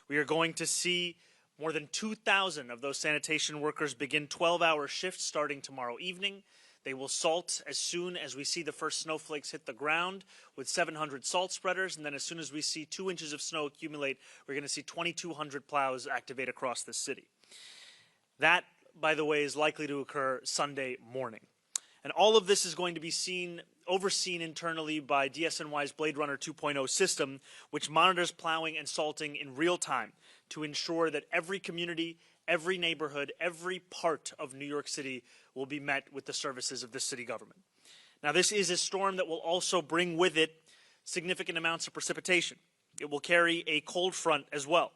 We are going to see more than 2,000 of those sanitation workers begin 12-hour shifts starting tomorrow evening. They will salt as soon as we see the first snowflakes hit the ground with 700 salt spreaders, and then as soon as we see 2 inches of snow accumulate, we're going to see 2,200 plows activate across the city. That, by the way, is likely to occur Sunday morning. And all of this is going to be overseen internally by DSNY's Blade Runner 2.0 system, which monitors plowing and salting in real time to ensure that every community, every neighborhood, every part of New York City will be met with the services of the city government. Now, this is a storm that will also bring with it significant amounts of precipitation. It will carry a cold front as well.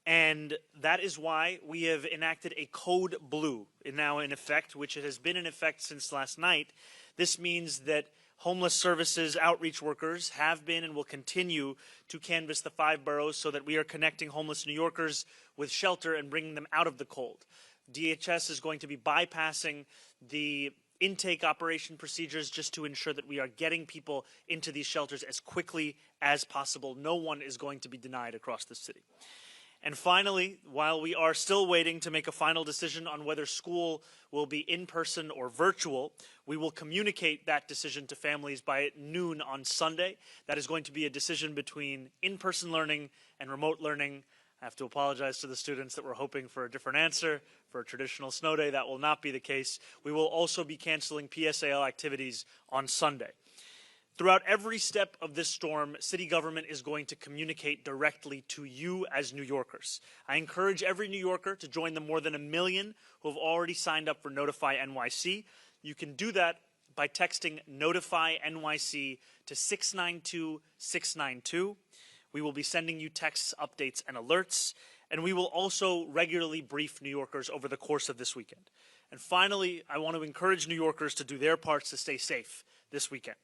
And that is why we have enacted a Code Blue now in effect, which has been in effect since last night. This means that homeless services outreach workers have been and will continue to canvass the 5 boroughs so that we are connecting homeless New Yorkers with shelter and bringing them out of the cold. DHS is going to be bypassing the intake operation procedures just to ensure that we are getting people into these shelters as quickly as possible. No one is going to be denied across the city. And finally, while we are still waiting to make a final decision on whether school will be in person or virtual, we will communicate that decision to families by noon on Sunday. That is going to be a decision between in-person learning and remote learning. I have to apologize to the students that were hoping for a different answer. For a traditional snow day, that will not be the case. We will also be canceling PSAL activities on Sunday. Throughout every step of this storm, city government is going to communicate directly to you as New Yorkers. I encourage every New Yorker to join the more than 1 million who have already signed up for Notify NYC. You can do that by texting Notify NYC to 692-692. We will be sending you texts, updates, and alerts, and we will also regularly brief New Yorkers over the course of this weekend. And finally, I want to encourage New Yorkers to do their parts to stay safe this weekend.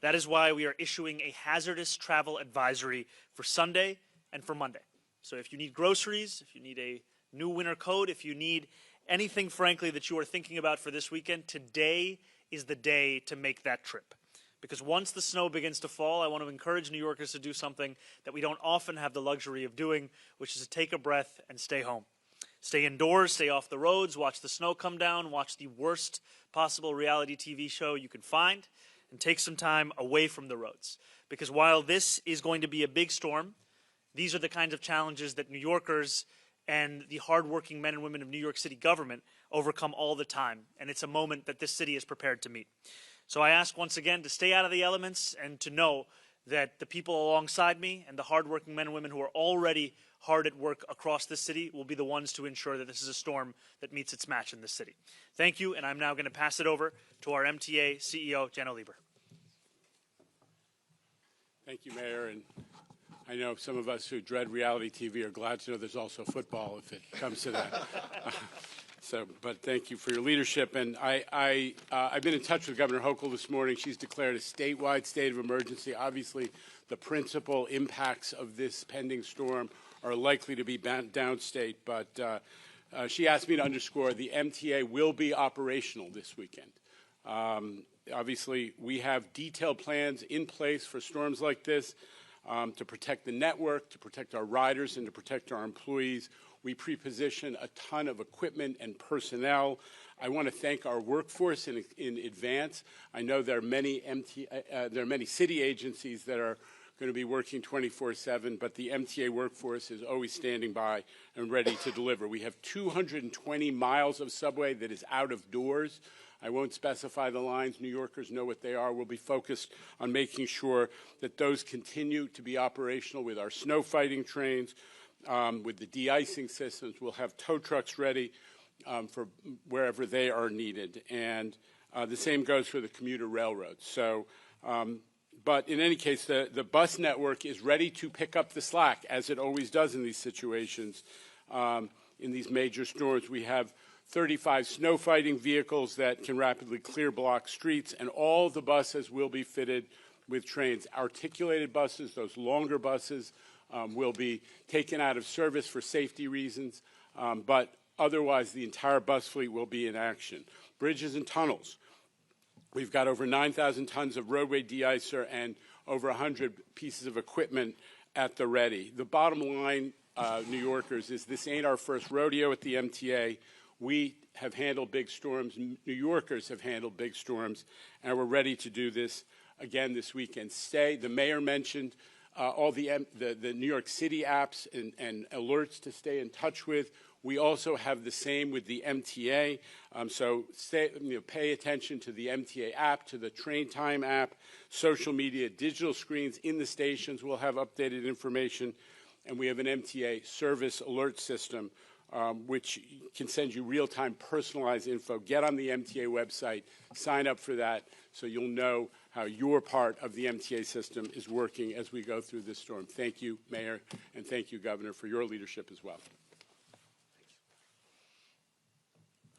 That is why we are issuing a hazardous travel advisory for Sunday and for Monday. So if you need groceries, if you need a new winter coat, if you need anything, frankly, that you are thinking about for this weekend, today is the day to make that trip. Because once the snow begins to fall, I want to encourage New Yorkers to do something that we don't often have the luxury of doing, which is to take a breath and stay home. Stay indoors, stay off the roads, watch the snow come down, watch the worst possible reality TV show you can find, and take some time away from the roads. Because while this is going to be a big storm, these are the kinds of challenges that New Yorkers and the hardworking men and women of New York City government overcome all the time. And it's a moment that this city is prepared to meet. So I ask once again to stay out of the elements and to know that the people alongside me and the hardworking men and women who are already hard at work across the city will be the ones to ensure that this is a storm that meets its match in the city. Thank you, and I'm now going to pass it over to our MTA CEO, Jana Lieber. Thank you, Mayor. And I know some of us who dread reality TV are glad to know there's also football if it comes to that. But thank you for your leadership. And I've been in touch with Governor Hochul this morning. She's declared a statewide state of emergency. Obviously, the principal impacts of this pending storm are likely to be downstate. But she asked me to underscore the MTA will be operational this weekend. Obviously, we have detailed plans in place for storms like this to protect the network, to protect our riders, and to protect our employees. We pre-position a ton of equipment and personnel. I want to thank our workforce in advance. I know there are many city agencies that are going to be working 24/7, but the MTA workforce is always standing by and ready to deliver. We have 220 miles of subway that is out of doors. I won't specify the lines. New Yorkers know what they are. We'll be focused on making sure that those continue to be operational with our snow fighting trains, with the de-icing systems. We'll have tow trucks ready for wherever they are needed. And the same goes for the commuter railroads. So, but in any case, the bus network is ready to pick up the slack, as it always does in these situations. In these major storms, we have 35 snow fighting vehicles that can rapidly clear block streets, and all the buses will be fitted with trains. Articulated buses, those longer buses, will be taken out of service for safety reasons, but otherwise the entire bus fleet will be in action. Bridges and tunnels. We've got over 9,000 tons of roadway de-icer and over 100 pieces of equipment at the ready. The bottom line New Yorkers is this ain't our first rodeo at the MTA. We have handled big storms. New Yorkers have handled big storms, and we're ready to do this again this weekend. The mayor mentioned all the New York City apps and alerts to stay in touch with. We also have the same with the MTA. So pay attention to the MTA app, to the train time app, social media, digital screens in the stations will have updated information. And we have an MTA service alert system, which can send you real-time personalized info. Get on the MTA website, sign up for that, so you'll know how your part of the MTA system is working as we go through this storm. Thank you, Mayor, and thank you, Governor, for your leadership as well.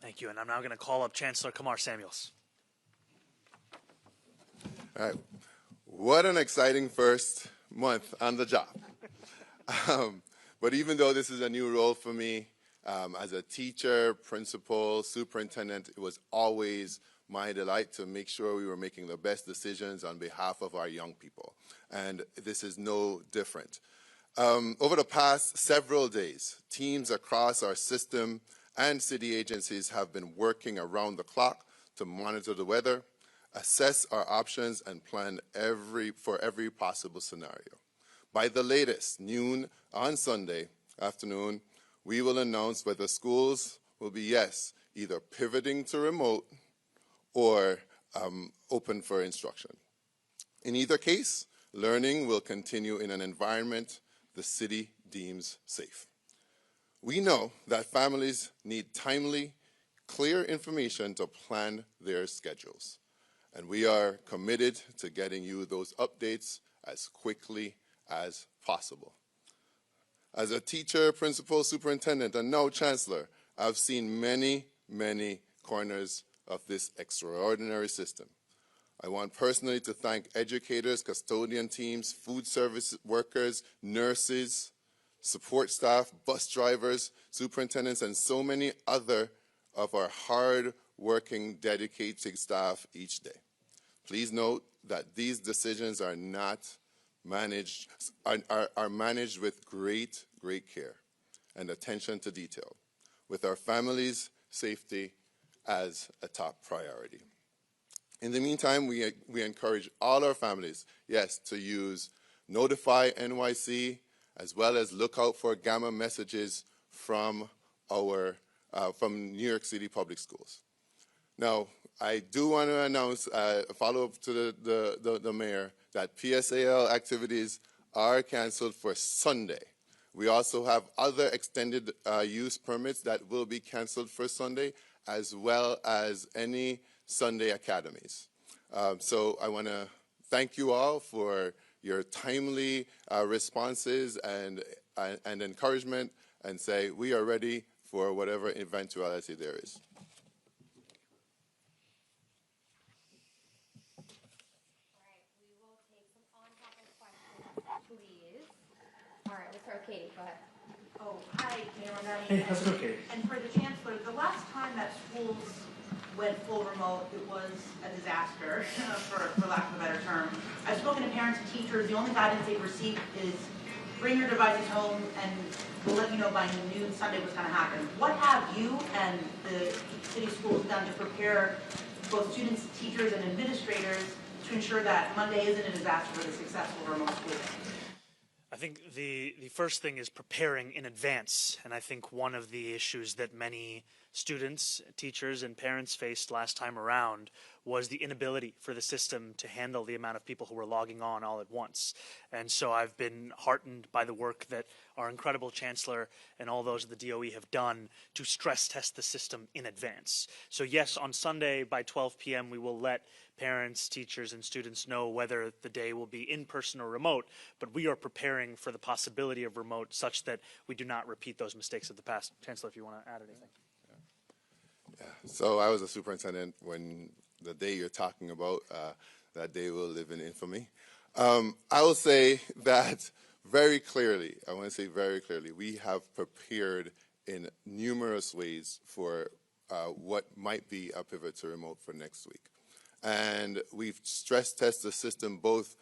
Thank you, and I'm now going to call up Chancellor Kamar Samuels. All right. What an exciting first month on the job. But even though this is a new role for me, as a teacher, principal, superintendent, it was always my delight to make sure we were making the best decisions on behalf of our young people. And this is no different. Over the past several days, teams across our system and city agencies have been working around the clock to monitor the weather, assess our options, and plan for every possible scenario. By the latest, noon on Sunday afternoon, we will announce whether schools will be, yes, either pivoting to remote or open for instruction. In either case, learning will continue in an environment the city deems safe. We know that families need timely, clear information to plan their schedules, and we are committed to getting you those updates as quickly as possible. As a teacher, principal, superintendent, and now chancellor, I've seen many, many corners of this extraordinary system. I want personally to thank educators, custodian teams, food service workers, nurses, support staff, bus drivers, superintendents, and so many other of our hard-working, dedicated staff each day. Please note that these decisions are managed with great care and attention to detail, with our families' safety as a top priority. In the meantime, we encourage all our families, yes, to use Notify NYC, as well as look out for gamma messages from New York City Public Schools. Now, I do want to announce a follow-up to the mayor that PSAL activities are canceled for Sunday. We also have other extended use permits that will be canceled for Sunday, as well as any Sunday academies. So I want to thank you all for your timely responses and encouragement, and say we are ready for whatever eventuality there is. Katie, go ahead. Oh, hi, Mayor Mamdani. Hey, how's it going, Katie? And for the Chancellor, the last time that schools went full remote, it was a disaster, for lack of a better term. I've spoken to parents and teachers. The only guidance they've received is bring your devices home and we'll let you know by noon Sunday what's going to happen. What have you and the city schools done to prepare both students, teachers, and administrators to ensure that Monday isn't a disaster with a successful remote school day? I think the first thing is preparing in advance, and I think one of the issues that many students, teachers, and parents faced last time around was the inability for the system to handle the amount of people who were logging on all at once. And so I've been heartened by the work that our incredible chancellor and all those of the DOE have done to stress test the system in advance. So yes, on Sunday by 12 p.m. we will let parents, teachers, and students know whether the day will be in person or remote, but we are preparing for the possibility of remote such that we do not repeat those mistakes of the past. Chancellor, if you want to add anything. Yeah. So I was a superintendent when the day you're talking about, that day will live in infamy. I will say that very clearly, I want to say very clearly, we have prepared in numerous ways for what might be a pivot to remote for next week. And we've stress tested the system both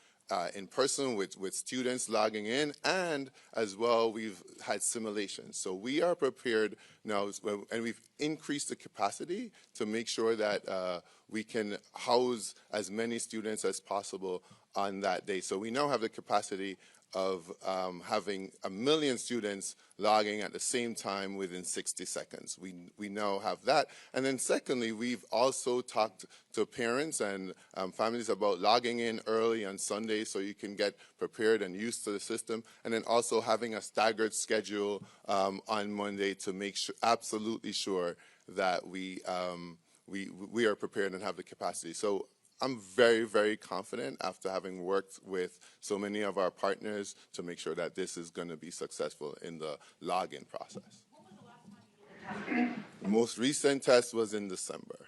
in person with students logging in, and as well we've had simulations. So we are prepared now, and we've increased the capacity to make sure that we can house as many students as possible on that day. So we now have the capacity of having 1 million students logging at the same time within 60 seconds. We now have that. And then secondly, we've also talked to parents and families about logging in early on Sunday so you can get prepared and used to the system. And then also having a staggered schedule on Monday to make sure, absolutely sure that we are prepared and have the capacity. So I'm very, very confident after having worked with so many of our partners to make sure that this is going to be successful in the login process. When was the last time you did the test? The most recent test was in December.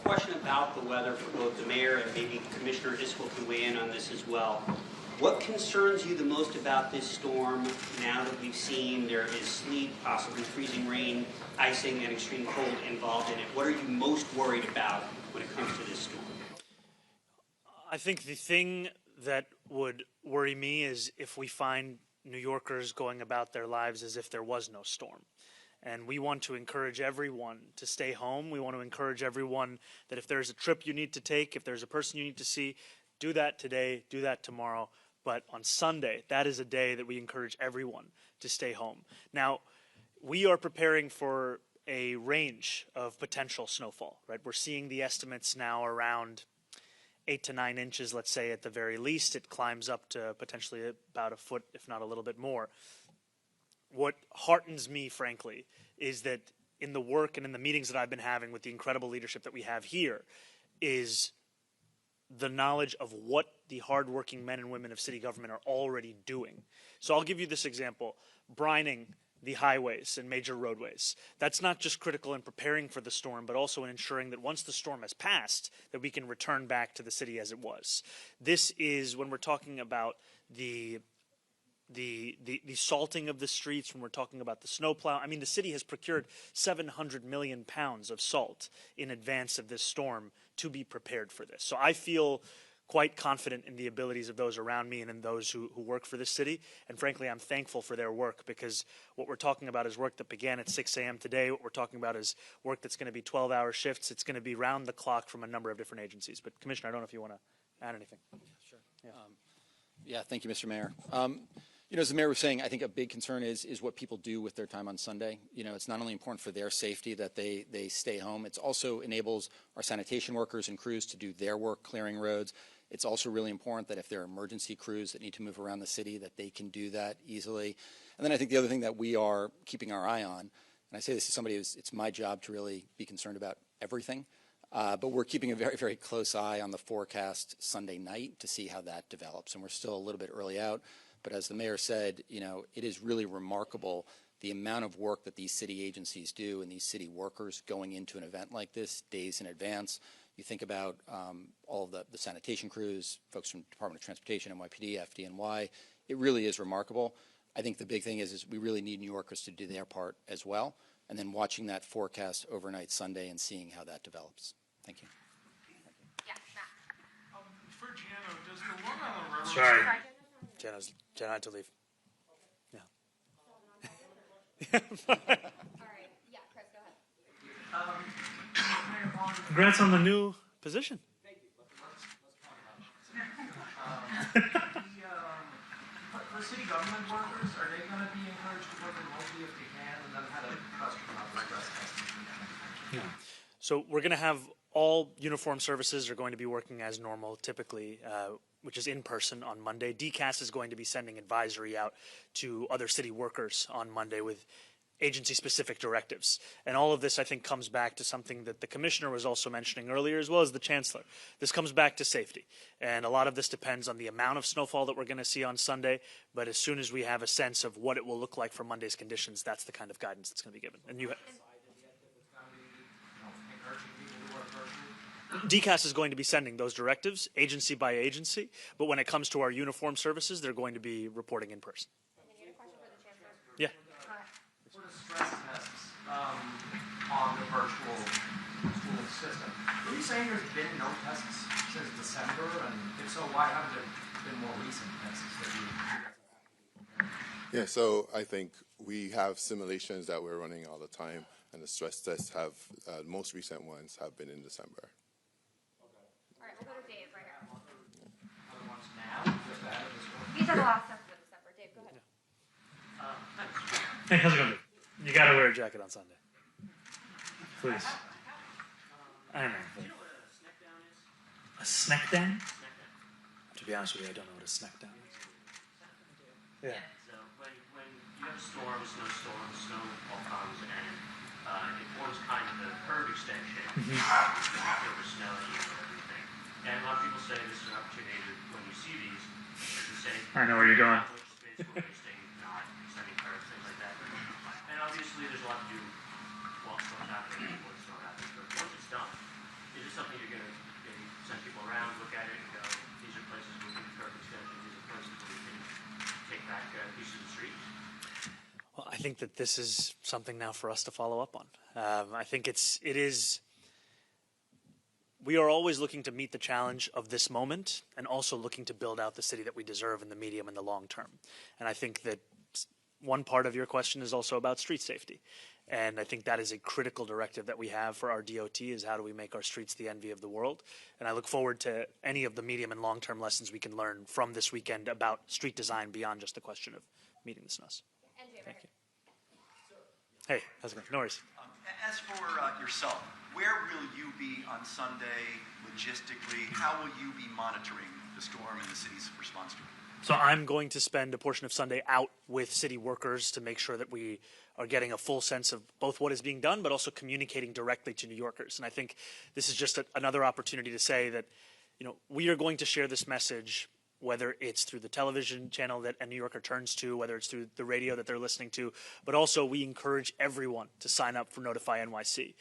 Question about the weather for both the mayor and maybe Commissioner Isbell can weigh in on this as well. What concerns you the most about this storm now that we've seen there is sleet, possibly freezing rain, icing, and extreme cold involved in it? What are you most worried about when it comes to this storm? I think the thing that would worry me is if we find New Yorkers going about their lives as if there was no storm. And we want to encourage everyone to stay home. We want to encourage everyone that if there's a trip you need to take, if there's a person you need to see, do that today, do that tomorrow. But on Sunday, that is a day that we encourage everyone to stay home. Now, we are preparing for a range of potential snowfall, right? We're seeing the estimates now around 8 to 9 inches, let's say at the very least. It climbs up to potentially about a foot, if not a little bit more. What heartens me, frankly, is that in the work and in the meetings that I've been having with the incredible leadership that we have here is the knowledge of what the hardworking men and women of city government are already doing. So I'll give you this example. Brining the highways and major roadways. That's not just critical in preparing for the storm, but also in ensuring that once the storm has passed, that we can return back to the city as it was. This is when we're talking about the salting of the streets, when we're talking about the snowplow. I mean, the city has procured 700 million pounds of salt in advance of this storm to be prepared for this. So I feel quite confident in the abilities of those around me and in those who work for this city. And frankly, I'm thankful for their work, because what we're talking about is work that began at 6 a.m. today. What we're talking about is work that's going to be 12-hour shifts. It's going to be round the clock from a number of different agencies. But Commissioner, I don't know if you want to add anything. Sure. Yeah, thank you, Mr. Mayor. You know, as the mayor was saying, I think a big concern is what people do with their time on Sunday. You know, it's not only important for their safety that they stay home, it also enables our sanitation workers and crews to do their work clearing roads. It's also really important that if there are emergency crews that need to move around the city, that they can do that easily. And then I think the other thing that we are keeping our eye on, and I say this to somebody who's, it's my job to really be concerned about everything, but we're keeping a very, very close eye on the forecast Sunday night to see how that develops. And we're still a little bit early out. But as the mayor said, you know, it is really remarkable the amount of work that these city agencies do and these city workers going into an event like this days in advance. You think about all of the sanitation crews, folks from Department of Transportation, NYPD, FDNY. It really is remarkable. I think the big thing is we really need New Yorkers to do their part as well, and then watching that forecast overnight Sunday and seeing how that develops. Thank you. Yeah, Matt. For Giano, does the one on the railroad? Sorry. Jenna had to leave. Yeah. All right. Yeah, Chris, go ahead. Congrats on the new position. Thank you. Let's talk about it. For city government workers, are they going to be encouraged to work remotely if they can? And then had a question about the stress testing. So we're going to have all uniform services are going to be working as normal, typically, which is in person on Monday. DCAS is going to be sending advisory out to other city workers on Monday with agency-specific directives. And all of this, I think, comes back to something that the commissioner was also mentioning earlier, as well as the chancellor. This comes back to safety. And a lot of this depends on the amount of snowfall that we're going to see on Sunday. But as soon as we have a sense of what it will look like for Monday's conditions, that's the kind of guidance that's going to be given. And you DCAS is going to be sending those directives agency by agency, but when it comes to our uniform services, they're going to be reporting in person. And you had a question for the chancellor? Yeah. For the stress tests, on the virtual schooling system. Are you saying there's been no tests since December? And if so, why haven't there been more recent tests that you? Yeah, so I think we have simulations that we're running all the time, and the stress tests have, most recent ones have been in December. All right, we'll go to Dave right here. Other ones now, just ahead of this one? These are the last ones for December. Dave, go ahead. Hey, how's it going? You gotta wear a jacket on Sunday. Please. I know. A snack down? To be honest with you, I don't know what a snack down is. Yeah. So when you have a storm, snowstorm, snow all comes, and it forms kind of the curve extension over snow and everything. And a lot of people say this is an opportunity to, when you see these, to say, I know where you're going. how much space we're wasting, not extending curves, things like that. And obviously there's a lot to do while storm's happening, before the storm happens. But once it's done, is it something you're going to maybe send people around, look at it, and go, these are places where we can curve extension, these are places where we can take back pieces of the street? Well, I think that this is something now for us to follow up on. I think it is. We are always looking to meet the challenge of this moment, and also looking to build out the city that we deserve in the medium and the long term. And I think that one part of your question is also about street safety. And I think that is a critical directive that we have for our DOT, is how do we make our streets the envy of the world. And I look forward to any of the medium and long-term lessons we can learn from this weekend about street design beyond just the question of meeting the snows. Thank you. Hey, how's it going? No worries. As for yourself, where will you be on Sunday logistically? How will you be monitoring the storm and the city's response to it? So I'm going to spend a portion of Sunday out with city workers to make sure that we are getting a full sense of both what is being done, but also communicating directly to New Yorkers. And I think this is just another opportunity to say that, we are going to share this message, whether it's through the television channel that a New Yorker turns to, whether it's through the radio that they're listening to, but also we encourage everyone to sign up for Notify NYC.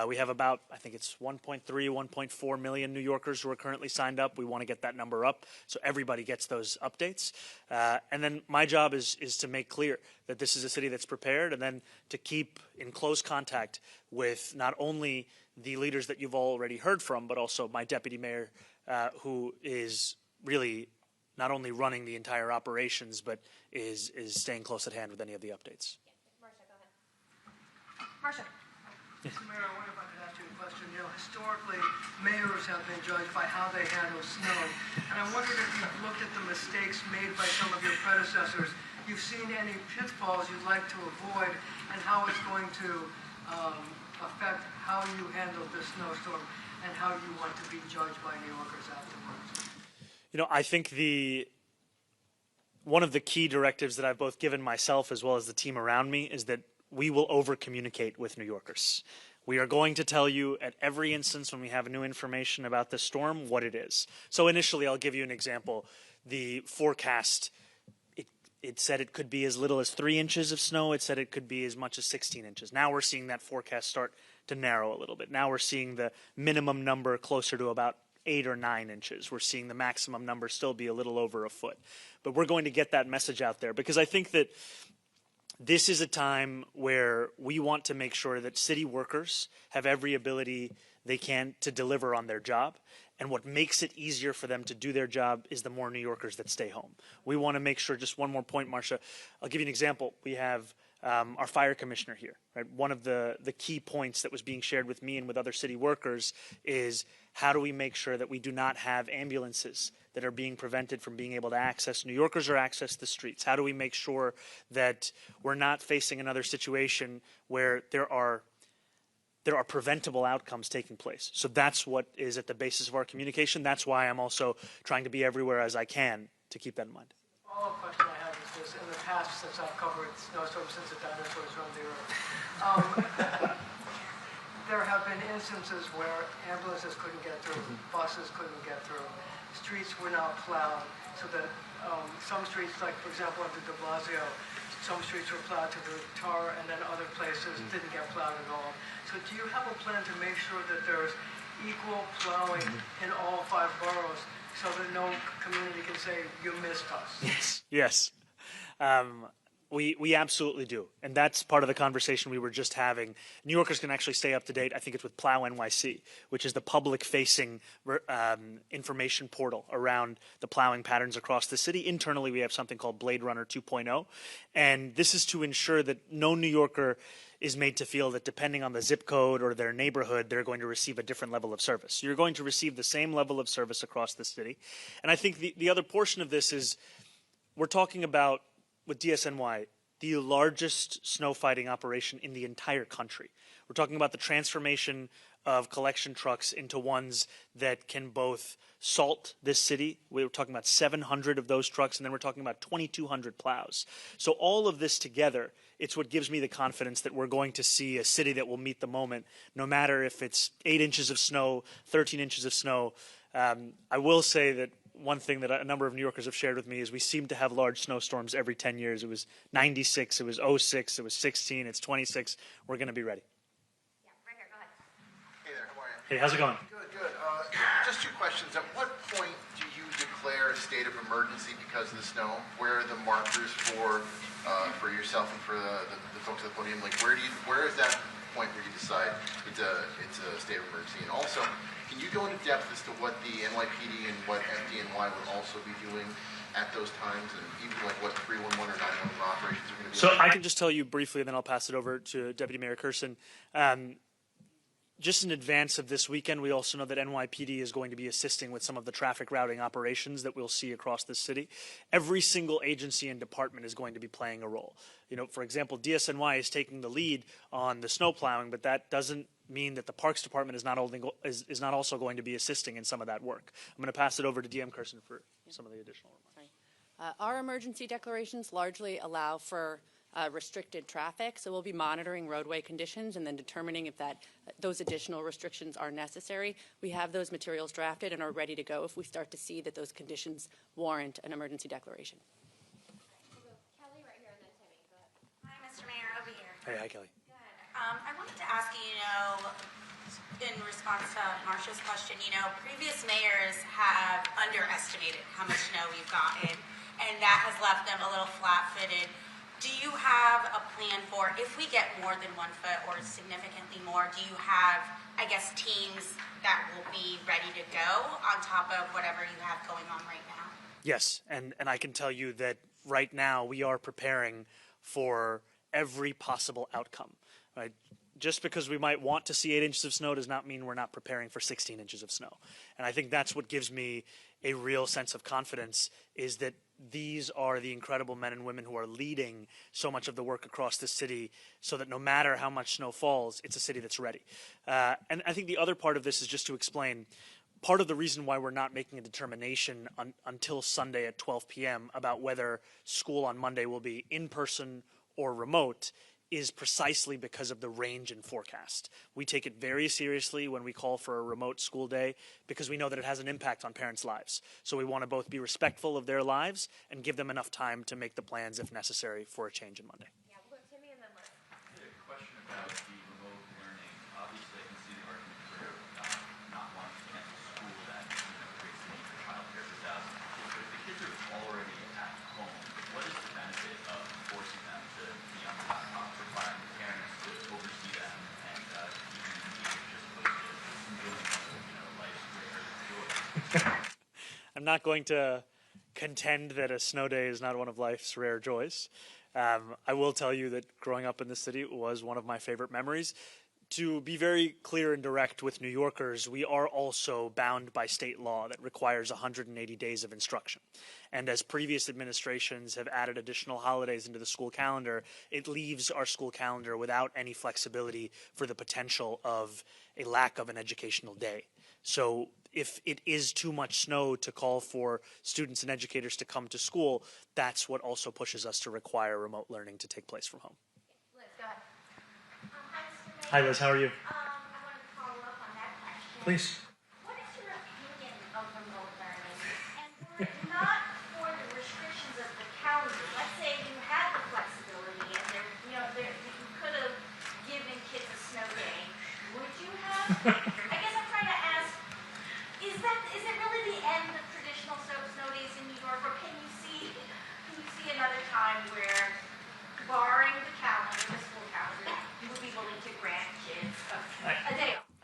We have about, I think it's 1.3, 1.4 million New Yorkers who are currently signed up. We want to get that number up so everybody gets those updates. And then my job is to make clear that this is a city that's prepared, and then to keep in close contact with not only the leaders that you've already heard from, but also my deputy mayor, who is really not only running the entire operations, but is staying close at hand with any of the updates. Marcia, go ahead. Marcia. Mr. Mayor, I wonder if I could ask you a question. Historically, mayors have been judged by how they handle snow. And I wondered if you've looked at the mistakes made by some of your predecessors. You've seen any pitfalls you'd like to avoid, and how it's going to affect how you handle this snowstorm and how you want to be judged by New Yorkers afterwards. I think one of the key directives that I've both given myself as well as the team around me is that we will over-communicate with New Yorkers. We are going to tell you at every instance when we have new information about this storm what it is. So initially, I'll give you an example. The forecast, it said it could be as little as 3 inches of snow. It said it could be as much as 16 inches. Now we're seeing that forecast start to narrow a little bit. Now we're seeing the minimum number closer to about 8 or 9 inches. We're seeing the maximum number still be a little over a foot. But we're going to get that message out there, because I think that this is a time where we want to make sure that city workers have every ability they can to deliver on their job. And what makes it easier for them to do their job is the more New Yorkers that stay home. We want to make sure, just one more point, Marcia, I'll give you an example. We have our fire commissioner here. Right? One of the key points that was being shared with me and with other city workers is, how do we make sure that we do not have ambulances that are being prevented from being able to access New Yorkers or access the streets? How do we make sure that we're not facing another situation where there are preventable outcomes taking place? So that's what is at the basis of our communication. That's why I'm also trying to be everywhere as I can to keep that in mind. The follow-up question I have is this: in the past, since I've covered snowstorms since the dinosaurs roamed the earth, there have been instances where ambulances couldn't get through, buses couldn't get through, streets were not plowed, so that some streets, like for example under de Blasio, some streets were plowed to the tar, and then other places didn't get plowed at all. So do you have a plan to make sure that there's equal plowing in all 5 boroughs, so that no community can say, you missed us? Yes. We absolutely do. And that's part of the conversation we were just having. New Yorkers can actually stay up to date. I think it's with Plow NYC, which is the public-facing information portal around the plowing patterns across the city. Internally, we have something called Blade Runner 2.0. And this is to ensure that no New Yorker is made to feel that depending on the zip code or their neighborhood, they're going to receive a different level of service. You're going to receive the same level of service across the city. And I think the other portion of this is we're talking about, with DSNY, the largest snow fighting operation in the entire country. We're talking about the transformation of collection trucks into ones that can both salt this city. We're talking about 700 of those trucks, and then we're talking about 2,200 plows. So all of this together, it's what gives me the confidence that we're going to see a city that will meet the moment, no matter if it's 8 inches of snow, 13 inches of snow. I will say that one thing that a number of New Yorkers have shared with me is we seem to have large snowstorms every 10 years. It was 96, it was 06, it was 16, it's 26. We're going to be ready. Yeah, right here, go ahead. Hey there, how are you? Hey, how's it going? Good, good. Just 2 questions. At what point do you declare a state of emergency because of the snow? Where are the markers for yourself and for the folks at the podium? Like, where is that point where you decide it's a state of emergency? And also, can you go into depth as to what the NYPD and what FDNY would also be doing at those times, and even like what 311 or 911 operations are going to be? So I can just tell you briefly, and then I'll pass it over to Deputy Mayor Kersen. Just in advance of this weekend, we also know that NYPD is going to be assisting with some of the traffic routing operations that we'll see across the city. Every single agency and department is going to be playing a role. You know, for example, DSNY is taking the lead on the snow plowing, but that doesn't mean that the Parks Department is not also going to be assisting in some of that work. I'm going to pass it over to DM Kersen for some of the additional remarks. Our emergency declarations largely allow for restricted traffic, so we'll be monitoring roadway conditions and then determining if those additional restrictions are necessary. We have those materials drafted and are ready to go if we start to see that those conditions warrant an emergency declaration. Kelly right here and then Timmy. Go ahead. Hi, Mr. Mayor, over here. Hey, hi, Kelly. Good. I wanted to ask you, in response to Marcia's question, previous mayors have underestimated how much snow we've gotten, and that has left them a little flat-footed. Do you have a plan for if we get more than 1 foot or significantly more, do you have, I guess, teams that will be ready to go on top of whatever you have going on right now? Yes, and I can tell you that right now we are preparing for every possible outcome. Right? Just because we might want to see 8 inches of snow does not mean we're not preparing for 16 inches of snow. And I think that's what gives me a real sense of confidence, is that these are the incredible men and women who are leading so much of the work across the city, so that no matter how much snow falls, it's a city that's ready. And I think the other part of this is just to explain part of the reason why we're not making a determination until Sunday at 12 p.m. about whether school on Monday will be in person or remote is precisely because of the range in forecast. We take it very seriously when we call for a remote school day because we know that it has an impact on parents' lives. So we want to both be respectful of their lives and give them enough time to make the plans if necessary for a change in Monday. Yeah, we'll go Timmy and then Liz. I had a question about the remote learning. Obviously, I can see the argument for not wanting to cancel school that creates the need for childcare for thousands. But if the kids are already at home, what is the benefit of forcing them to be on the laptop, requiring the parents to oversee them and keeping them engaged as opposed to enjoying life's rare joys? I'm not going to contend that a snow day is not one of life's rare joys. I will tell you that growing up in the city was one of my favorite memories. To be very clear and direct with New Yorkers, we are also bound by state law that requires 180 days of instruction. And as previous administrations have added additional holidays into the school calendar, it leaves our school calendar without any flexibility for the potential of a lack of an educational day. So if it is too much snow to call for students and educators to come to school, that's what also pushes us to require remote learning to take place from home. Liz, go ahead. Hi, Liz. How are you? I wanted to follow up on that question. Please. What is your opinion of remote learning? And were it not for the restrictions of the county, let's say you had the flexibility and you could have given kids a snow day, would you have? I guess I'm trying to ask, is it really the end of traditional snow days in New York, or can you see another time where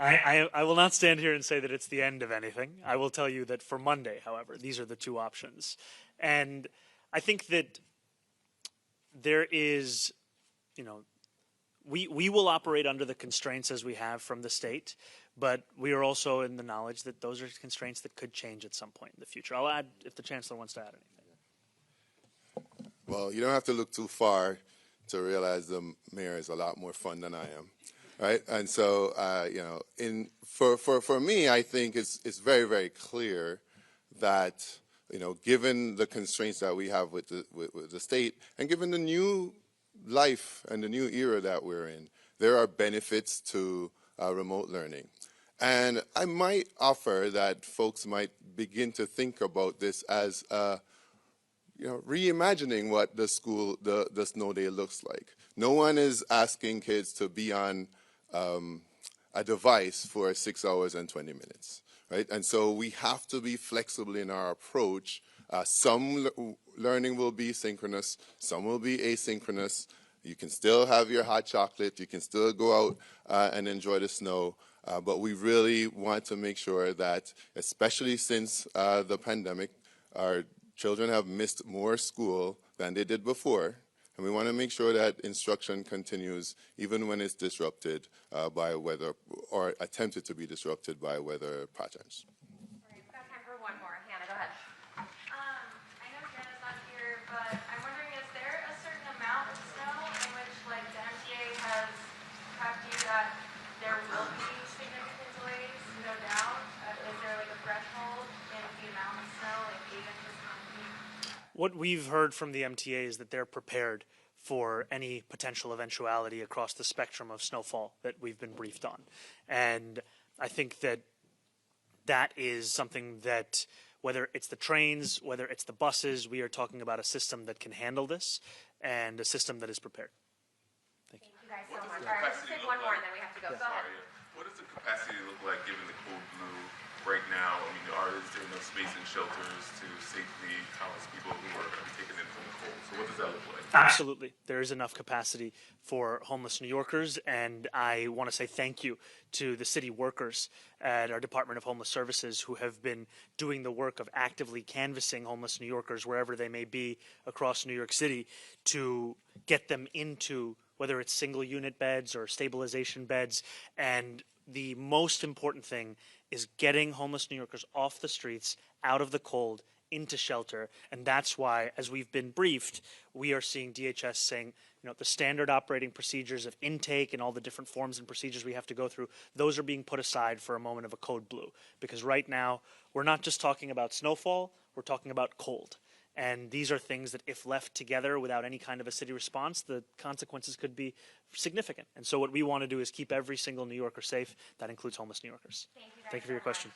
I will not stand here and say that it's the end of anything. I will tell you that for Monday, however, these are the two options. And I think that there is, we will operate under the constraints as we have from the state, but we are also in the knowledge that those are constraints that could change at some point in the future. I'll add if the Chancellor wants to add anything. Well, you don't have to look too far to realize the mayor is a lot more fun than I am, right? And so, for me, I think it's very, very clear that, given the constraints that we have with the state, and given the new life and the new era that we're in, there are benefits to remote learning. And I might offer that folks might begin to think about this as reimagining what the snow day looks like. No one is asking kids to be on a device for 6 hours and 20 minutes, right? And so we have to be flexible in our approach. Some learning will be synchronous, some will be asynchronous. You can still have your hot chocolate, you can still go out and enjoy the snow, but we really want to make sure that, especially since the pandemic, our children have missed more school than they did before, and we want to make sure that instruction continues even when it's disrupted by weather, or attempted to be disrupted by weather patterns. All right, we've got time for one more. Hannah, go ahead. I know Jenna's not here, but I'm wondering, is there a certain amount of snow in which, like, the MTA has prepped you that there will be significant delays, no doubt? Is there, like, a threshold in the amount of snow, like 8 inches? What we've heard from the MTA is that they're prepared for any potential eventuality across the spectrum of snowfall that we've been briefed on. And I think that that is something that, whether it's the trains, whether it's the buses, we are talking about a system that can handle this and a system that is prepared. Thank you. Thank you guys so much. All right, let's take one more and then we have to go. Go ahead. What does the capacity look like given the cold blue right now? I mean, is there enough space in shelters to safely house people who are taken in from the cold? So what does that look like? Absolutely. There is enough capacity for homeless New Yorkers, and I want to say thank you to the city workers at our Department of Homeless Services who have been doing the work of actively canvassing homeless New Yorkers wherever they may be across New York City to get them into, whether it's single unit beds or stabilization beds. And the most important thing is getting homeless New Yorkers off the streets, out of the cold, into shelter. And that's why, as we've been briefed, we are seeing DHS saying, the standard operating procedures of intake and all the different forms and procedures we have to go through, those are being put aside for a moment of a code blue. Because right now, we're not just talking about snowfall, we're talking about cold. And these are things that, if left together without any kind of a city response, the consequences could be significant. And so what we want to do is keep every single New Yorker safe. That includes homeless New Yorkers. Thank you for your question.